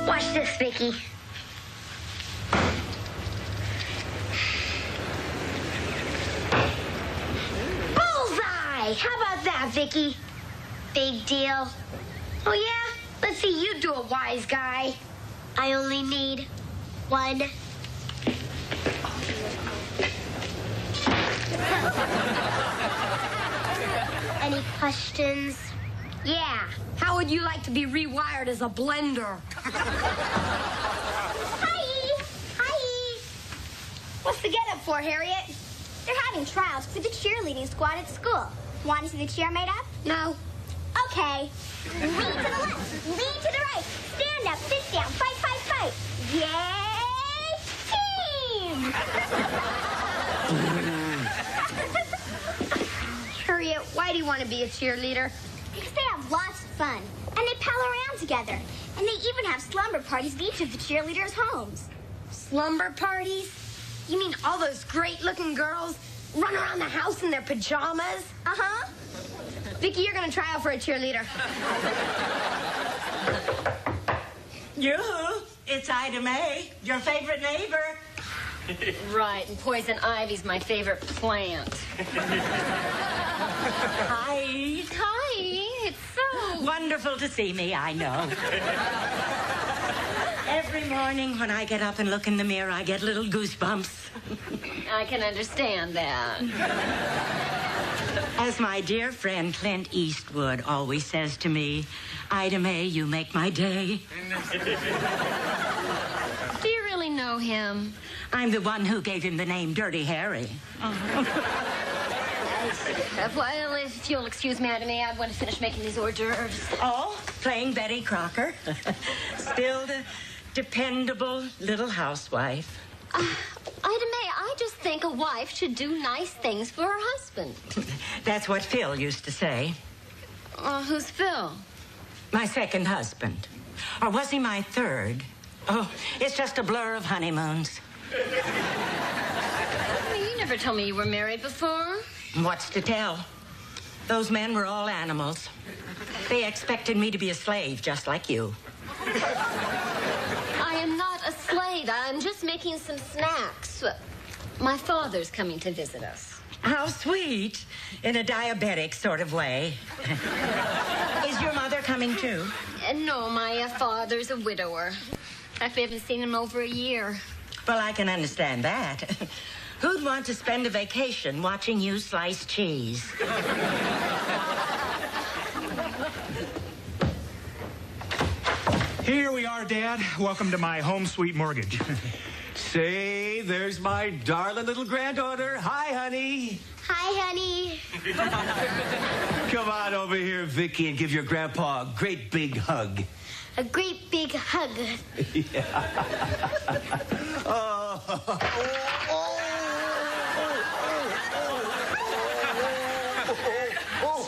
Watch this, Vicky. Bullseye! How about that, Vicky? Big deal. Oh, yeah? Let's see you do it, wise guy. I only need one. Any questions? Yeah. How would you like to be rewired as a blender? Hi! Hi! What's the get-up for, Harriet? They're having trials for the cheerleading squad at school. Want to see the cheer made up? No. Okay. Lean to the left. Lean to the right. Stand up. Sit down. Fight, fight, fight. Yay, team! Harriet, why do you want to be a cheerleader? Because they have lots of fun. And they pal around together. And they even have slumber parties at each of the cheerleaders' homes. Slumber parties? You mean all those great-looking girls run around the house in their pajamas? Uh-huh. Vicky, you're going to try out for a cheerleader. Yoo-hoo, it's Ida Mae, your favorite neighbor. Right, and poison ivy's my favorite plant. Hi. Hi, it's so... Wonderful to see me, I know. Every morning when I get up and look in the mirror, I get little goosebumps. I can understand that. As my dear friend Clint Eastwood always says to me, Ida Mae, you make my day. Do you really know him? I'm the one who gave him the name Dirty Harry. Well, if you'll excuse me, Ida Mae, I want to finish making these hors d'oeuvres. Oh, playing Betty Crocker. Still the dependable little housewife. Ida Mae, I just think a wife should do nice things for her husband. That's what Phil used to say. Who's Phil? My second husband. Or was he my third? Oh, it's just a blur of honeymoons. You never told me you were married before. What's to tell? Those men were all animals. They expected me to be a slave, just like you. I am not a slave. I'm just making some snacks. My father's coming to visit us. How sweet. In a diabetic sort of way. Is your mother coming too? No, my father's a widower. In fact, we haven't seen him over a year. Well, I can understand that. Who'd want to spend a vacation watching you slice cheese? Here we are, Dad. Welcome to my home sweet mortgage. Say, there's my darling little granddaughter. Hi, honey. Hi, honey. Come on over here, Vicky, and give your grandpa a great big hug. A great big hug.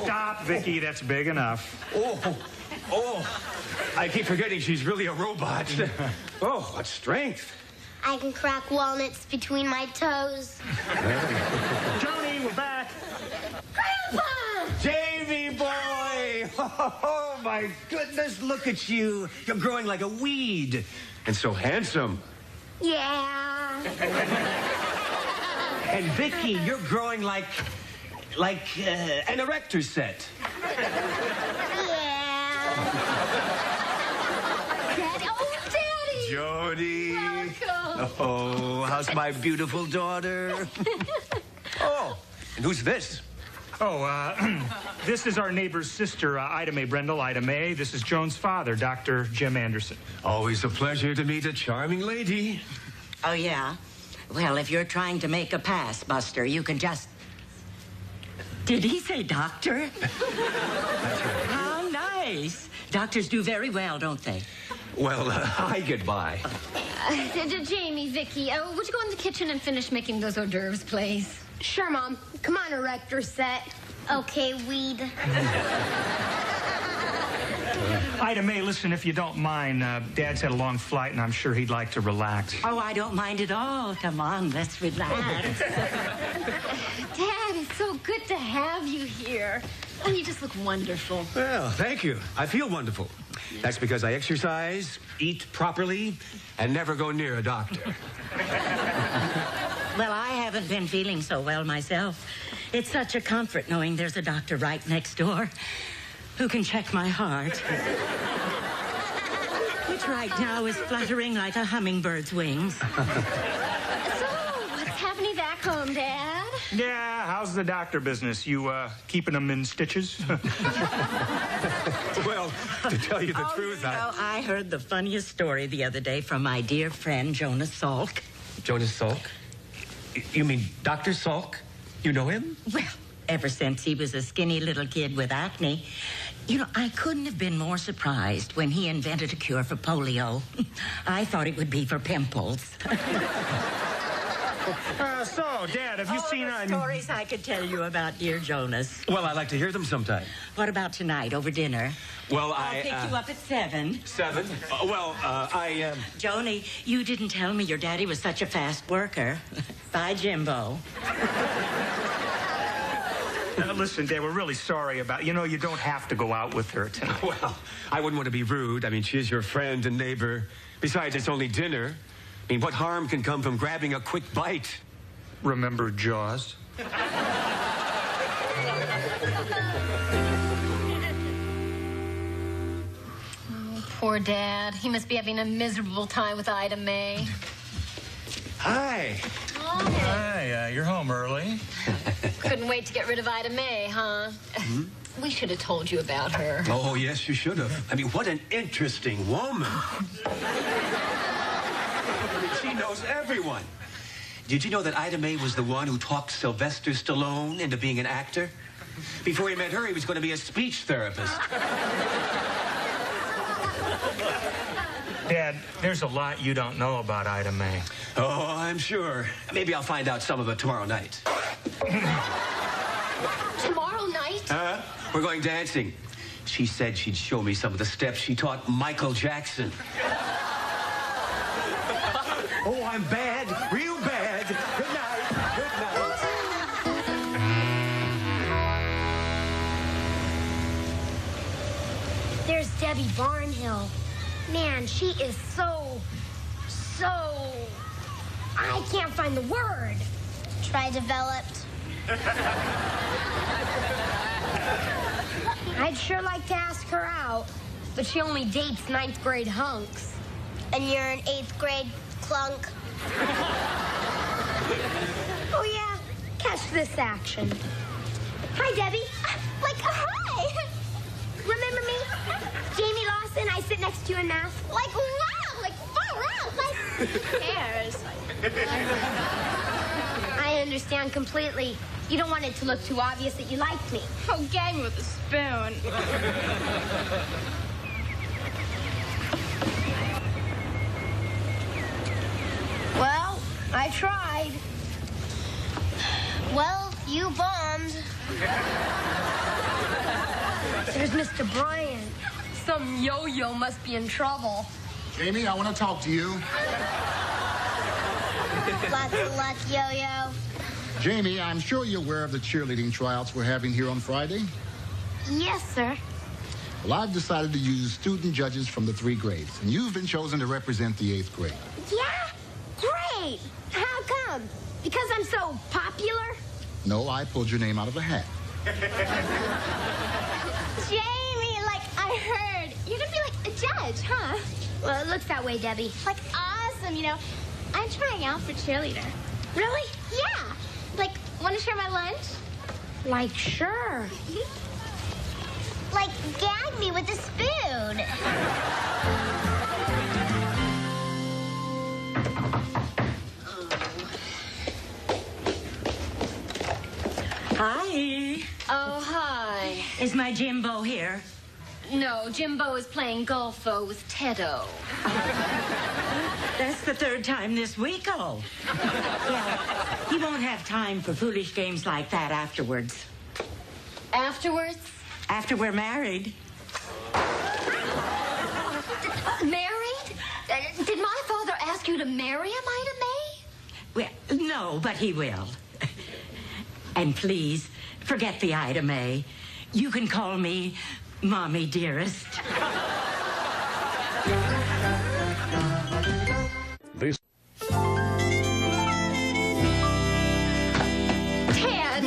Stop, Vicky. That's big enough. I keep forgetting she's really a robot. Oh, what strength. I can crack walnuts between my toes. Johnny, we're back. Grandpa! Davy boy! Oh, my goodness, look at you. You're growing like a weed. And so handsome. Yeah. And Vicky, you're growing like an erector set. Yeah. Daddy, oh, Daddy! Jody. Welcome. Oh, how's my beautiful daughter? Oh, and who's this? Oh, this is our neighbor's sister, Ida Mae Brendel. Ida Mae. This is Joan's father, Dr. Jim Anderson. Always a pleasure to meet a charming lady. Oh, yeah? Well, if you're trying to make a pass, Buster, you can just... Did he say doctor? How nice. Doctors do very well, don't they? Well, hi, goodbye. Jamie, Vicky, would you go in the kitchen and finish making those hors d'oeuvres, please? Sure, Mom. Come on, erector set. Okay, weed. Ida Mae, listen, if you don't mind, Dad's had a long flight, and I'm sure he'd like to relax. Oh, I don't mind at all. Come on, let's relax. Dad, it's so good to have you here. Oh, you just look wonderful. Well, thank you. I feel wonderful. That's because I exercise, eat properly, and never go near a doctor. Well, I haven't been feeling so well myself. It's such a comfort knowing there's a doctor right next door who can check my heart. Which right now is fluttering like a hummingbird's wings. So, what's happening back home, Dad? Yeah, how's the doctor business? You keeping them in stitches? Well, to tell you the truth, I heard the funniest story the other day from my dear friend Jonas Salk. Jonas Salk? You mean Dr. Salk? You know him? Well, ever since he was a skinny little kid with acne. You know, I couldn't have been more surprised when he invented a cure for polio. I thought it would be for pimples. So, Dad, have you seen... stories I could tell you about dear Jonas. Well, I'd like to hear them sometime. What about tonight, over dinner? Well, I'll pick you up at 7. 7? Joni, you didn't tell me your daddy was such a fast worker. Bye, Jimbo. Listen, Dad, we're really sorry about... You know, you don't have to go out with her tonight. Well, I wouldn't want to be rude. I mean, she is your friend and neighbor. Besides, it's only dinner. I mean, what harm can come from grabbing a quick bite? Remember Jaws? Poor Dad. He must be having a miserable time with Ida May. Hi. Hi, you're home early. Couldn't wait to get rid of Ida May, huh? We should have told you about her. Oh, yes, you should have. I mean, what an interesting woman. She knows everyone. Did you know that Ida May was the one who talked Sylvester Stallone into being an actor? Before he met her, he was going to be a speech therapist. Dad, there's a lot you don't know about Ida May. Oh, I'm sure. Maybe I'll find out some of it tomorrow night. Tomorrow night? We're going dancing. She said she'd show me some of the steps she taught Michael Jackson. Oh, I'm bad, real bad. Good night. Good night. There's Debbie Barnhill. Man, she is so... I can't find the word. Try developed. I'd sure like to ask her out, but she only dates 9th grade hunks. And you're an 8th grade clunk. Oh, yeah. Catch this action. Hi, Debbie. Hi. Remember me? Jamie Lawson, I sit next to you in math. Wow, far out. Who cares? I understand completely. You don't want it to look too obvious that you like me. Oh, gag me with a spoon. Well, I tried. Well, you bombed. There's Mr. Bryan. Some yo-yo must be in trouble. Jamie, I want to talk to you. Lots of luck, yo-yo. Jamie, I'm sure you're aware of the cheerleading tryouts we're having here on Friday. Yes, sir. Well, I've decided to use student judges from the 3 grades, and you've been chosen to represent the 8th grade. Yeah? Great. How come? Because I'm so popular? No, I pulled your name out of a hat. Jamie, I heard. You're going to be a judge, huh? Well, it looks that way, Debbie. Awesome, I'm trying out for cheerleader. Really? Yeah. Want to share my lunch? Sure. Gag me with a spoon. Hi. Oh, hi. Is my Jimbo here? No, Jimbo is playing golfo with Teddo. That's the 3rd time this week, oh. Yeah, he won't have time for foolish games like that afterwards. Afterwards? After we're married. Married? Did my father ask you to marry him, Ida May? Well, no, but he will. And please, forget the Ida May. You can call me Mommy, dearest. This. Ted!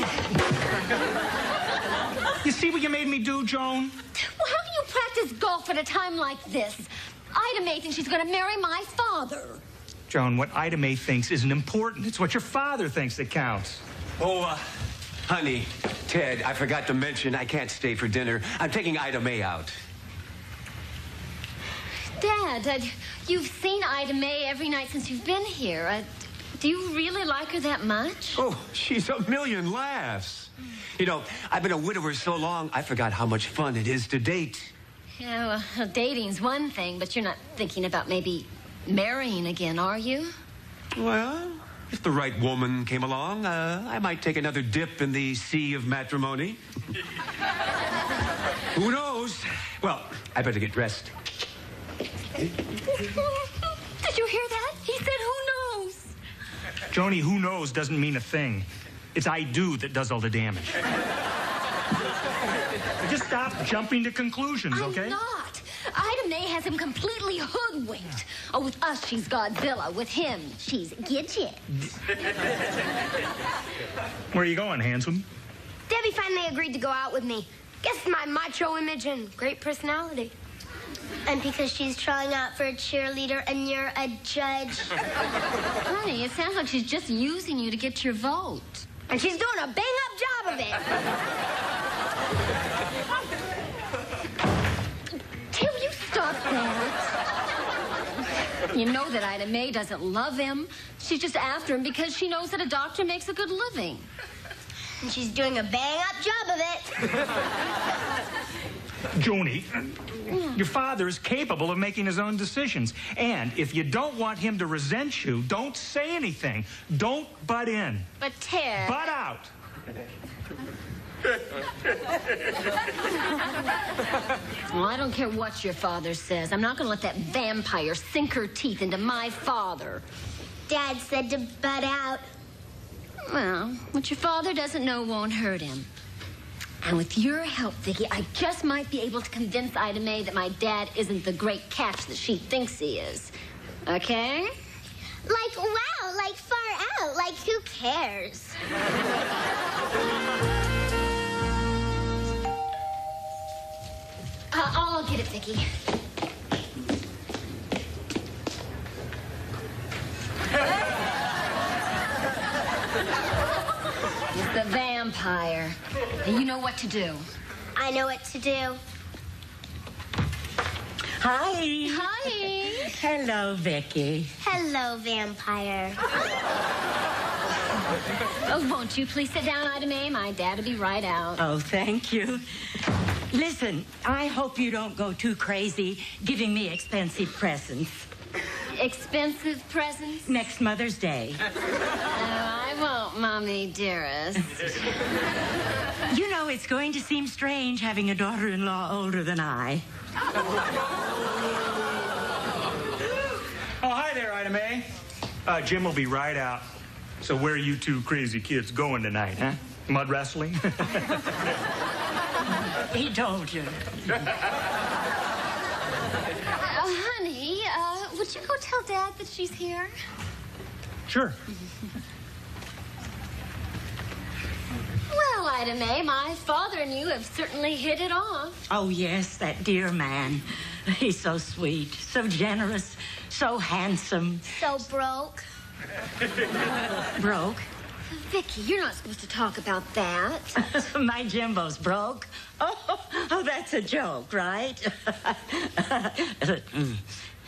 You see what you made me do, Joan? Well, how can you practice golf at a time like this? Ida May thinks she's going to marry my father. Joan, what Ida May thinks isn't important. It's what your father thinks that counts. Oh, honey, Ted, I forgot to mention I can't stay for dinner. I'm taking Ida May out. Dad, you've seen Ida May every night since you've been here. Do you really like her that much? Oh, she's a million laughs. You know, I've been a widower so long, I forgot how much fun it is to date. Yeah, well, dating's one thing, but you're not thinking about maybe marrying again, are you? Well, if the right woman came along, I might take another dip in the sea of matrimony. Who knows? Well, I better get dressed. Did you hear that? He said, who knows? Joni, who knows doesn't mean a thing. It's I do that does all the damage. Just stop jumping to conclusions, okay? I'm not. Ida May has him completely hoodwinked. Oh, with us, she's Godzilla. With him, she's Gidget. Where are you going, handsome? Debbie finally agreed to go out with me. Guess my macho image and great personality. And because she's trying out for a cheerleader and you're a judge. Honey, it sounds like she's just using you to get your vote. And she's doing a bang-up job of it. Till you stop that. You know that Ida May doesn't love him. She's just after him because she knows that a doctor makes a good living. And she's doing a bang-up job of it. Joni, your father is capable of making his own decisions. And if you don't want him to resent you, don't say anything. Don't butt in. But Ted... Butt out. Well, I don't care what your father says. I'm not going to let that vampire sink her teeth into my father. Dad said to butt out. Well, what your father doesn't know won't hurt him. And with your help, Vicki, I just might be able to convince Ida May that my dad isn't the great catch that she thinks he is. Okay? Like, wow, like far out, like who cares? I'll get it, Vicki. It's the vampire. And you know what to do. I know what to do. Hi. Hi. Hello, Vicky. Hello, vampire. Oh, won't you please sit down, Ida May? My dad will be right out. Oh, thank you. Listen, I hope you don't go too crazy giving me expensive presents. Expensive presents? Next Mother's Day. I won't, Mommy, dearest. You know, it's going to seem strange having a daughter-in-law older than I. Oh, hi there, Ida May. Jim will be right out. So where are you two crazy kids going tonight, huh? Mud wrestling? He told you. Honey, would you go tell Dad that she's here? Sure. Well, Ida May, my father and you have certainly hit it off. Oh, yes, that dear man. He's so sweet, so generous, so handsome. So broke. Broke? Vicki, you're not supposed to talk about that. My Jimbo's broke. Oh, that's a joke, right?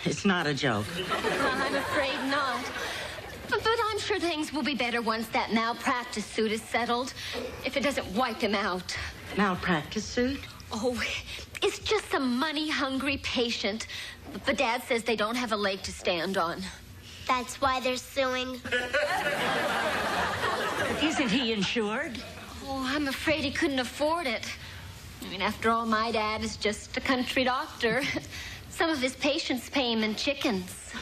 It's not a joke. I'm afraid not. But I'm sure things will be better once that malpractice suit is settled. If it doesn't wipe him out. Malpractice suit? Oh, it's just some money-hungry patient. But Dad says they don't have a leg to stand on. That's why they're suing. Isn't he insured? Oh, I'm afraid he couldn't afford it. I mean, after all, my dad is just a country doctor. Some of his patients pay him in chickens.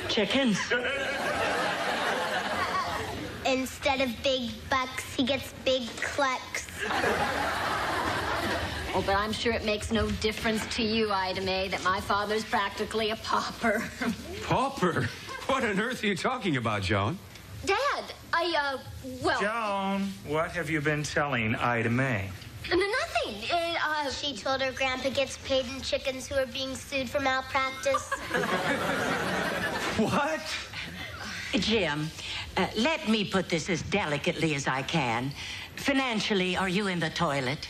Chickens? Instead of big bucks, he gets big clucks. Oh, but I'm sure it makes no difference to you, Ida Mae, that my father's practically a pauper. Pauper? What on earth are you talking about, Joan? Dad, well... Joan, what have you been telling Ida Mae? Nothing. She told her grandpa gets paid in chickens who are being sued for malpractice. What? Jim, let me put this as delicately as I can. Financially, are you in the toilet?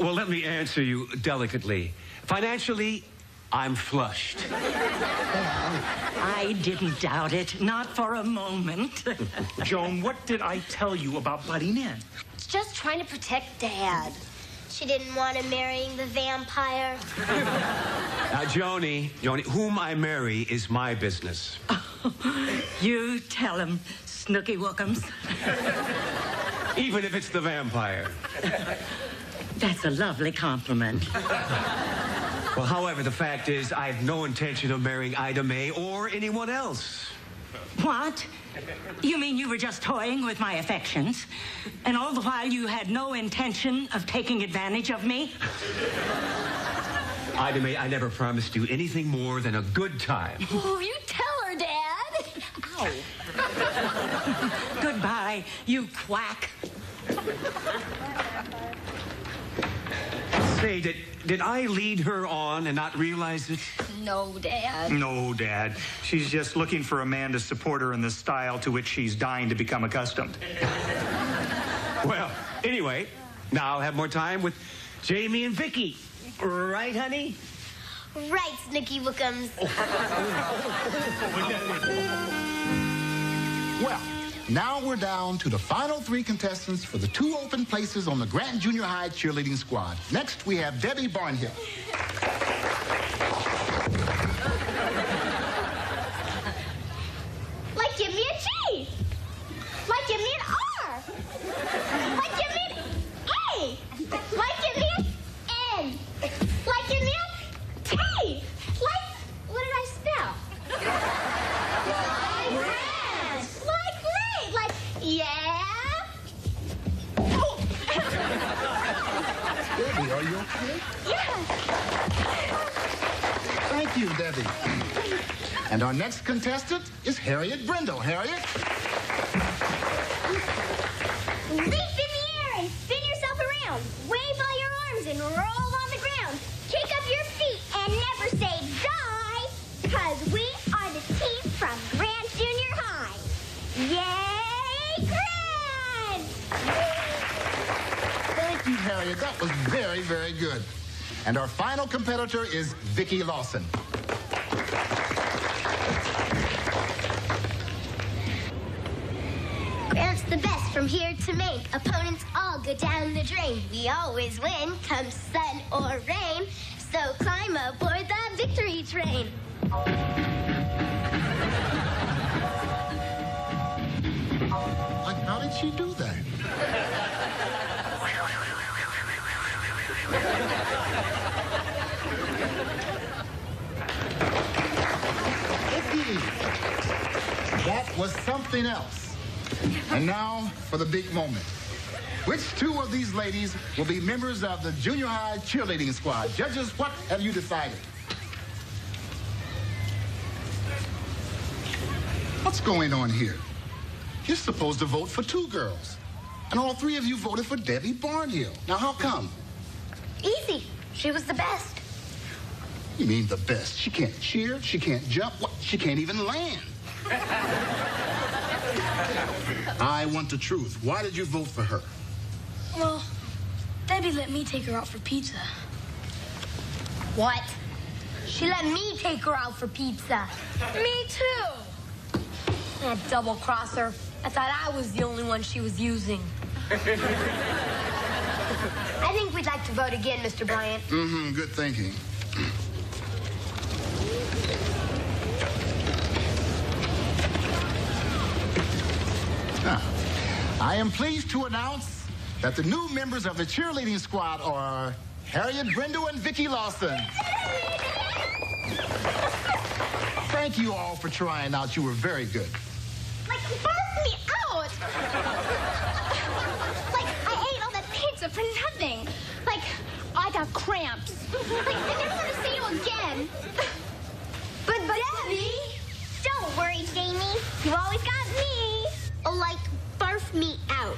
Well, let me answer you delicately. Financially, I'm flushed. I didn't doubt it, not for a moment. Joan, what did I tell you about butting in? It's just trying to protect Dad. She didn't want him marrying the vampire. Now, Joni, whom I marry is my business. You tell him, Snooky Wookums. Even if it's the vampire. That's a lovely compliment. Well, however, the fact is, I have no intention of marrying Ida Mae or anyone else. What? You mean you were just toying with my affections? And all the while you had no intention of taking advantage of me? Ida Mae, I never promised you anything more than a good time. Oh, you tell her, Dad. Ow. Goodbye, you quack. Say, did I lead her on and not realize it? No, Dad. No, Dad. She's just looking for a man to support her in the style to which she's dying to become accustomed. Well, anyway, now I'll have more time with Jamie and VIKKI. Right, honey? Right, Snooky Wookums. Well, now we're down to the final 3 contestants for the 2 open places on the Grant Junior High cheerleading squad. Next, we have Debbie Barnhill. Like, give me a G. Like, give me an R. Like, give me an A. Like, give me an N. Like, give me a T. Like, what did I spell? Like great. Like, yeah. Oh. Debbie, are you okay? Yeah. Thank you, Debbie. And our next contestant is Harriet Brindle. Harriet? Leap in the air and spin yourself around. Wave all your arms and roll on the ground. Kick up your feet and never say die, because we are the team from Grant Junior High. Yay, Grant! Thank you, Harriet. That was very, very good. And our final competitor is VIKKI Lawson. Grant's the best from here to Maine. Opponents all go down the drain. We always win, come sun or rain. So climb aboard the victory train. Like, how did she do that? VIKKI, that was something else. And now for the big moment. Which 2 of these ladies will be members of the junior high cheerleading squad? Judges, what have you decided? What's going on here? You're supposed to vote for 2 girls. And all 3 of you voted for Debbie Barnhill. Now, how come? Easy. She was the best. You mean the best? She can't cheer, she can't jump, what? She can't even land. I want the truth. Why did you vote for her? Well, Debbie let me take her out for pizza. What? She let me take her out for pizza. Me too. That double crosser. I thought I was the only one she was using. I think we'd like to vote again, Mr. Bryant. Mm-hmm, good thinking. Now, I am pleased to announce that the new members of the cheerleading squad are Harriet Brindle and VIKKI Lawson. Thank you all for trying out. You were very good. Like, barf me out. Like, I ate all that pizza for nothing. Like, I got cramps. Like, I never want to see you again. But Debbie! Don't worry, Jamie. You always got me. Like, barf me out.